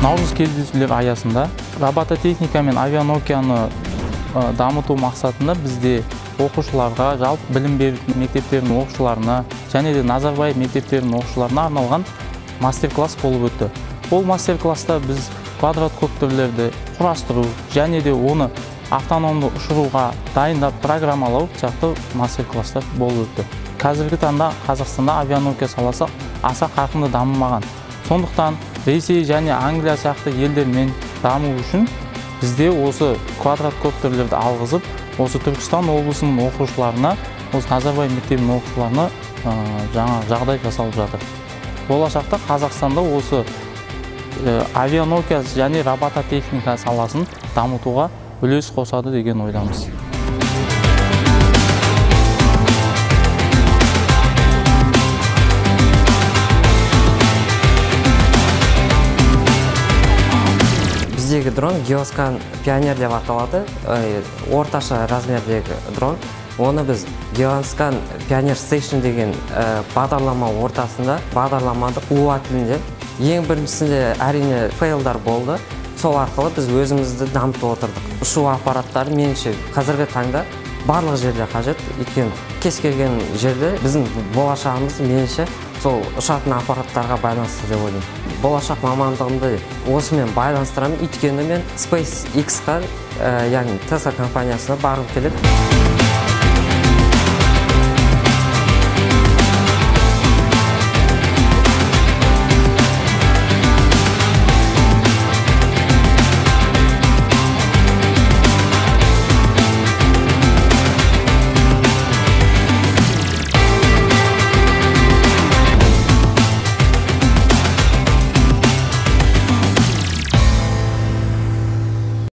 наурыз кездесулер аясында робототехника мен авианауканы дамыту мақсатында бізде оқушыларға, жалпы білім беру мектептерінің оқушыларына және де Назарбаев мектептерінің оқушыларына арналған мастер-класс болып өтті. Ол мастер-класста біз квадрокоптерлерді құрастыру және де оны автономды ұшыруға дайындап программалау сияқты мастер-класстар болып өтті. Қазіргі таңда Қазақстанда авианаука саласы аса қарқынды дамымаған. Сондықтан Ресей және Англия сияқты елдермен даму үшін бізде осы квадрокоптерлерді алғызып, осы Түркістан облысының оқушыларына, осы Назарбаев мектебінің оқушыларына жаңа жағдай жасалып жатыр. Болашақта Қазақстанда осы авианаука және робототехника саласын дамытуға үлес қосады деген ойдамыз. Біздегі дрон Geoscan Pioneer деп аталады, орташа размердегі дрон. Оны біз Geoscan Pioneer Station деген бағдарлама ортасында бағдарламады UA тілінде. Ең біріншісінде әрине фейлдар болды. Сол арқылы біз өзімізді дамытып отырдық. Ұшу аппараттары меніңше қазіргі таңда барлық жерде қажет. Өйткені кез келген жерде біздің болашағымыз меніңше сол ұшатын аппараттарға байланысты деп ойлаймын. Болашақ мамандығымды осымен байланыстырамын. Өйткені мен SpaceX-қа, яғни Tesla компаниясына барғым келеді.